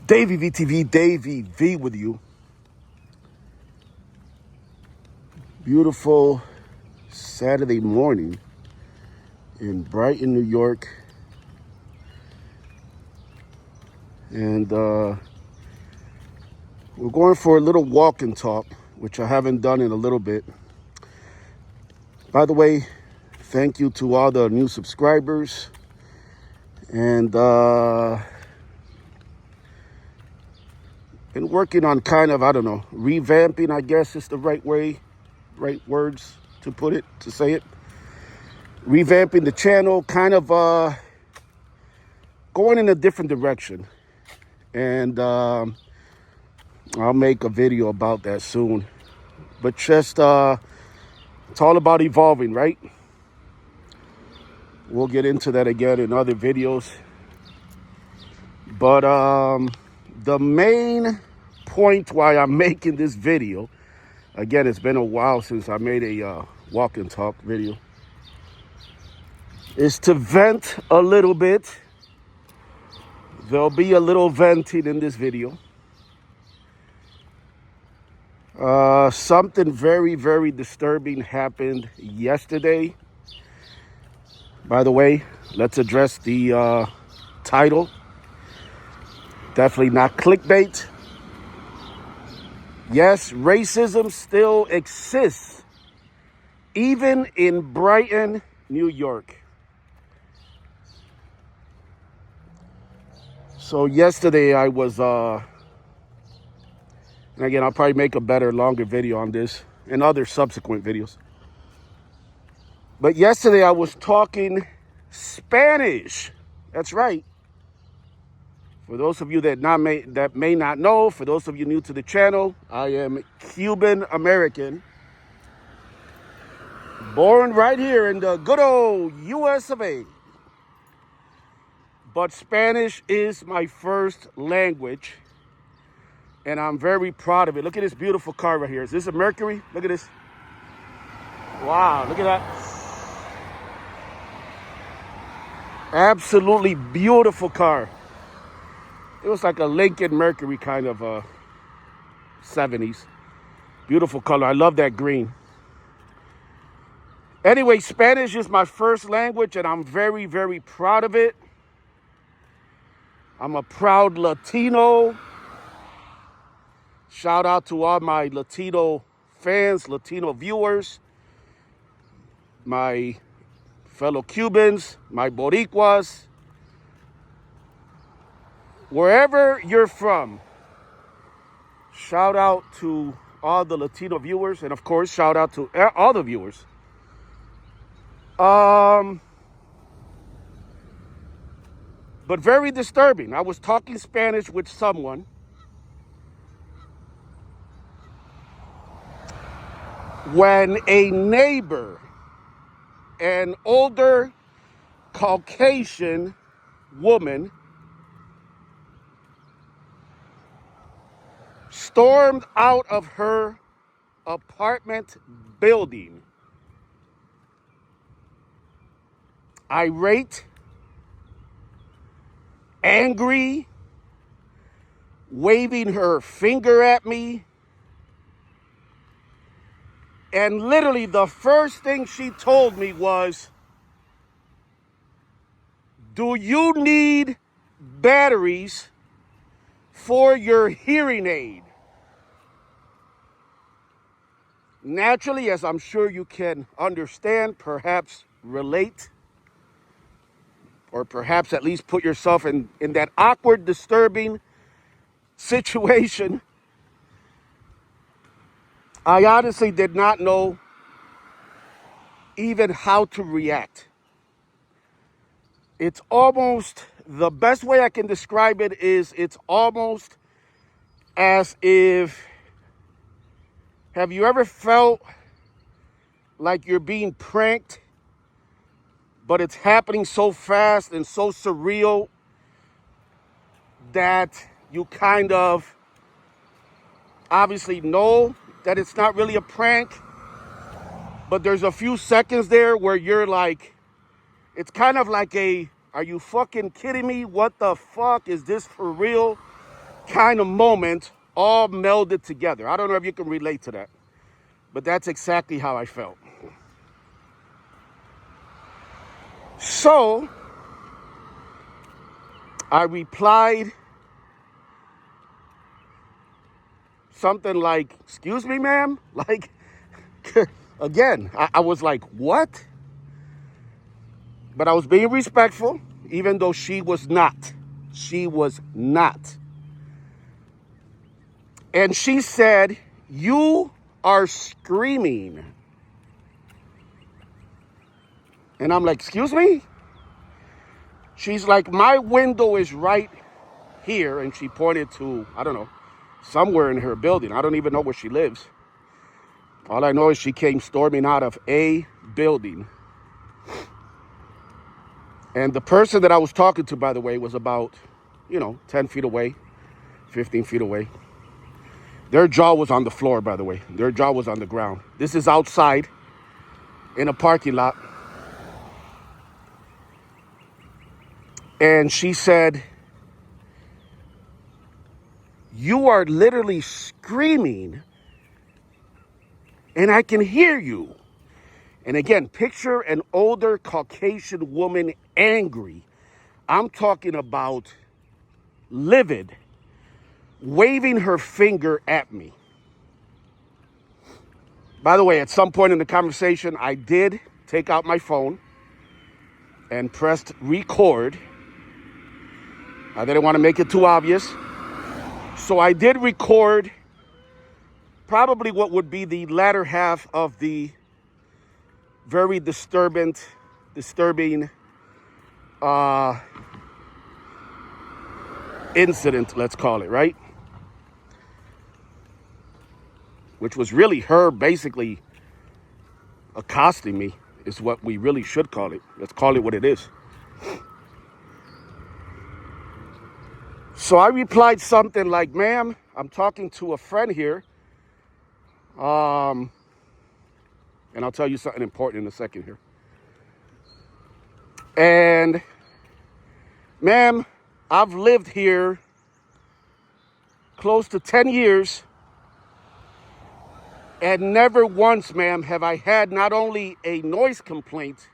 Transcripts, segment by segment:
Davey VTV, Davey V with you. Beautiful Saturday morning in Brighton, New York. And we're going for a little walk and talk, which I haven't done in a little bit. By the way, thank you to all the new subscribers. And been working on kind of, revamping, I guess is the right words to put it, to say it. Revamping the channel, kind of going in a different direction. And I'll make a video about that soon. But just, it's all about evolving, right? We'll get into that again in other videos. But the main point why I'm making this video, again, it's been a while since I made a walk and talk video, is to vent a little bit. There'll be a little venting in this video. Something very, very disturbing happened yesterday. By the way, let's address the title. Definitely not clickbait. Yes, racism still exists, even in Brighton, New York. So yesterday I was, and again, I'll probably make a better, longer video on this and other subsequent videos. But yesterday I was talking Spanish. That's right. For those of you that may not know, for those of you new to the channel, I am Cuban American. Born right here in the good old US of A. But Spanish is my first language. And I'm very proud of it. Look at this beautiful car right here. Is this a Mercury? Look at this. Wow, look at that. Absolutely beautiful car. It was like a Lincoln Mercury kind of 70s. Beautiful color. I love that green. Anyway, Spanish is my first language, and I'm very, very proud of it. I'm a proud Latino. Shout out to all my Latino fans, Latino viewers, my fellow Cubans, my Boricuas. Wherever you're from, shout out to all the Latino viewers, and of course, shout out to all the viewers. But very disturbing. I was talking Spanish with someone. When a neighbor, an older Caucasian woman, stormed out of her apartment building, irate, angry, waving her finger at me. And literally the first thing she told me was, "Do you need batteries for your hearing aid?" Naturally, as I'm sure you can understand, perhaps relate, or perhaps at least put yourself in that awkward, disturbing situation, I honestly did not know even how to react. It's almost, the best way I can describe it is, it's almost as if, have you ever felt like you're being pranked, but it's happening so fast and so surreal that you kind of obviously know that it's not really a prank, but there's a few seconds there where you're like, it's kind of like a, are you fucking kidding me? What the fuck? Is this for real? kind of moment all melded together. I don't know if you can relate to that, but that's exactly how I felt. So I replied something like, "Excuse me, ma'am?" Like, again, I was like, what? But I was being respectful, even though she was not. She was not. And she said, "You are screaming." And I'm like, "Excuse me?" She's like, "My window is right here." And she pointed to, I don't know, somewhere in her building. I don't even know where she lives. All I know is she came storming out of a building. And the person that I was talking to, by the way, was about, 10 feet away, 15 feet away. Their jaw was on the floor, by the way. Their jaw was on the ground. This is outside in a parking lot. And she said, "You are literally screaming, and I can hear you." And again, picture an older Caucasian woman angry. I'm talking about livid, waving her finger at me. By the way, at some point in the conversation, I did take out my phone and pressed record. I didn't want to make it too obvious. So I did record probably what would be the latter half of the very disturbing incident, let's call it, right? Which was really her basically accosting me, is what we really should call it. Let's call it what it is. So I replied something like, "Ma'am, I'm talking to a friend here. And I'll tell you something important in a second here. And, ma'am, I've lived here close to 10 years. And never once, ma'am, have I had not only a noise complaint."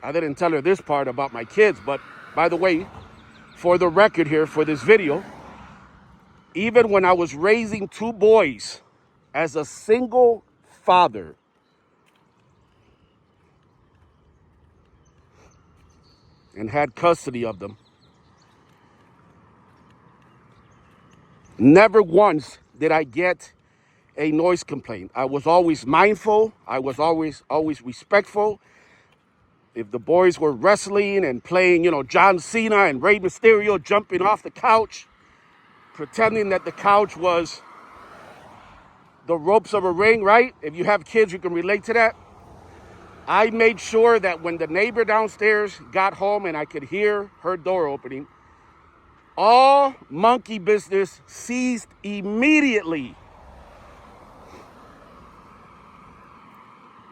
I didn't tell her this part about my kids, but by the way, for the record here, for this video, even when I was raising two boys as a single father, and had custody of them, never once did I get a noise complaint. I was always mindful. I was always respectful. If the boys were wrestling and playing, John Cena and Rey Mysterio, jumping off the couch, pretending that the couch was the ropes of a ring, right? If you have kids, you can relate to that. I made sure that when the neighbor downstairs got home and I could hear her door opening, all monkey business ceased immediately.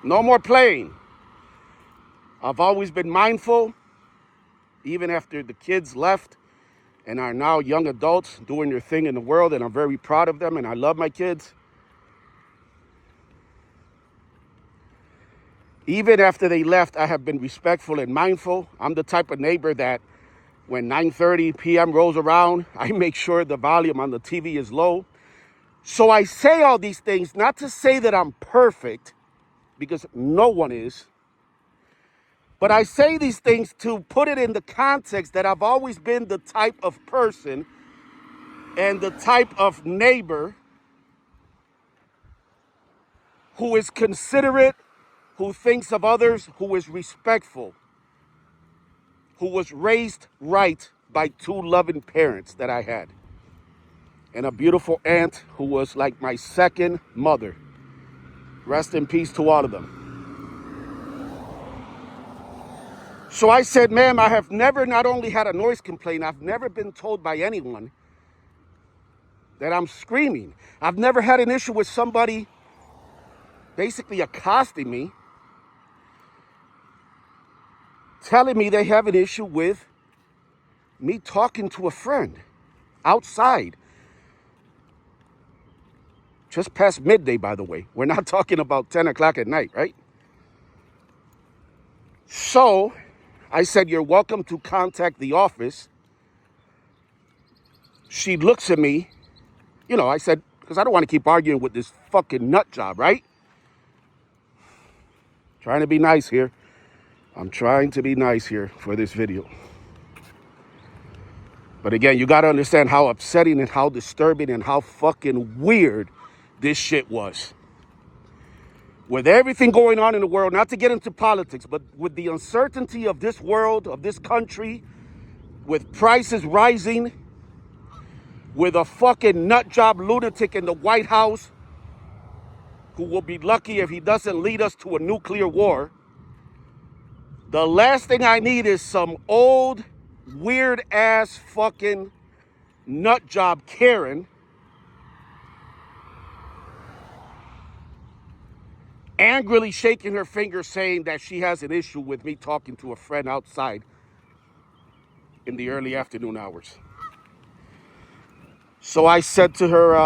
No more playing. I've always been mindful, even after the kids left and are now young adults doing their thing in the world, and I'm very proud of them, and I love my kids. Even after they left, I have been respectful and mindful. I'm the type of neighbor that when 9:30 p.m. rolls around, I make sure the volume on the TV is low. So I say all these things not to say that I'm perfect, because no one is. But I say these things to put it in the context that I've always been the type of person and the type of neighbor who is considerate, who thinks of others, who is respectful, who was raised right by two loving parents that I had, and a beautiful aunt who was like my second mother. Rest in peace to all of them. So I said, "Ma'am, I have never not only had a noise complaint, I've never been told by anyone that I'm screaming. I've never had an issue with somebody basically accosting me, telling me they have an issue with me talking to a friend." outside. Just past midday, by the way. We're not talking about 10 o'clock at night, right? So I said, you're welcome to contact the office. She looks at me. You know, I said, because I don't want to keep arguing with this fucking nut job, right? Trying to be nice here. I'm trying to be nice here for this video. But again, you got to understand how upsetting and how disturbing and how fucking weird this shit was. With everything going on in the world, not to get into politics, but with the uncertainty of this world, of this country, with prices rising, with a fucking nut job lunatic in the White House who will be lucky if he doesn't lead us to a nuclear war. The last thing I need is some old, weird-ass fucking nut job Karen angrily shaking her finger saying that she has an issue with me talking to a friend outside in the early afternoon hours. So I said to her,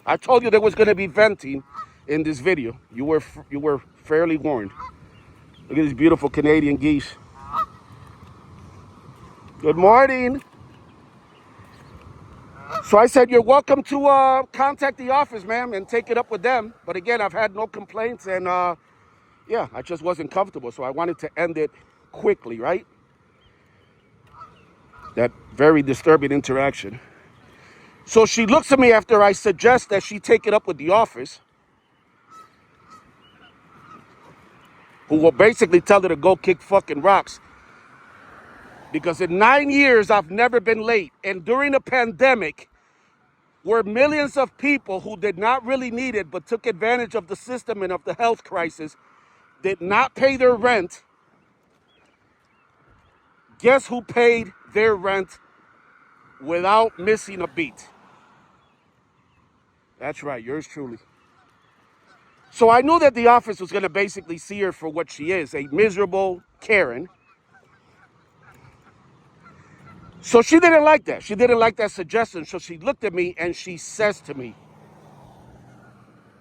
I told you there was going to be venting in this video. You were fairly warned. Look at these beautiful Canadian geese. Good morning. So I said, you're welcome to contact the office, ma'am, and take it up with them. But again, I've had no complaints, and yeah, I just wasn't comfortable. So I wanted to end it quickly, right? That very disturbing interaction. So she looks at me after I suggest that she take it up with the office, who will basically tell her to go kick fucking rocks. Because in 9 years, I've never been late. And during the pandemic, where millions of people who did not really need it, but took advantage of the system and of the health crisis, did not pay their rent, guess who paid their rent without missing a beat? That's right, yours truly. So I knew that the office was going to basically see her for what she is, a miserable Karen. So she didn't like that. She didn't like that suggestion. So she looked at me and she says to me,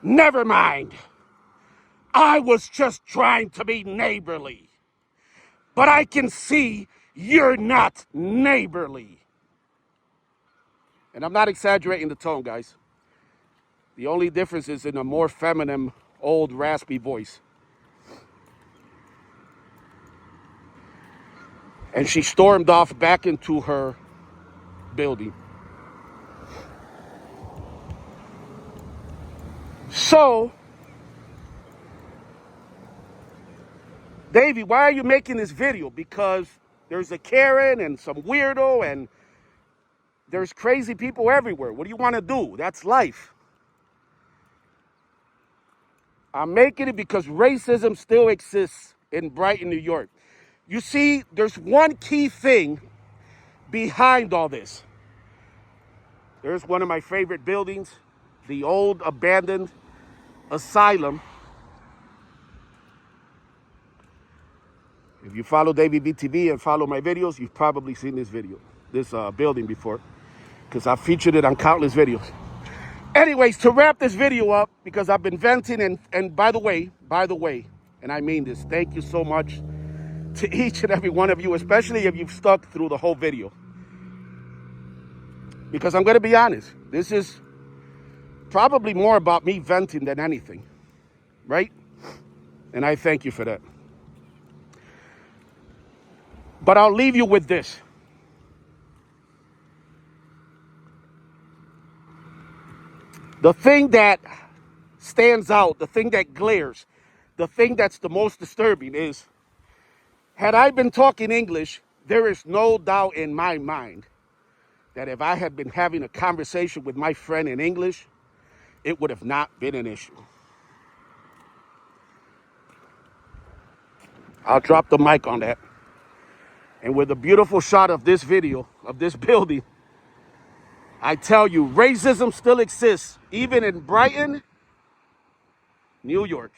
never mind. I was just trying to be neighborly. But I can see you're not neighborly. And I'm not exaggerating the tone, guys. The only difference is in a more feminine, old, raspy voice. And she stormed off back into her building. So, Davey, why are you making this video? Because there's a Karen and some weirdo and there's crazy people everywhere. What do you want to do? That's life. I'm making it because racism still exists in Brighton, New York. You see, there's one key thing behind all this. There's one of my favorite buildings, the old abandoned asylum. If you follow Davey VTV and follow my videos, you've probably seen this building before, because I've featured it on countless videos. Anyways, to wrap this video up, because I've been venting, and by the way, and I mean this, thank you so much to each and every one of you, especially if you've stuck through the whole video. Because I'm going to be honest, this is probably more about me venting than anything, right? And I thank you for that. But I'll leave you with this. The thing that stands out, the thing that glares, the thing that's the most disturbing is, had I been talking English, there is no doubt in my mind that if I had been having a conversation with my friend in English, it would have not been an issue. I'll drop the mic on that. And with a beautiful shot of this video, of this building, I tell you, racism still exists, even in Brighton, New York.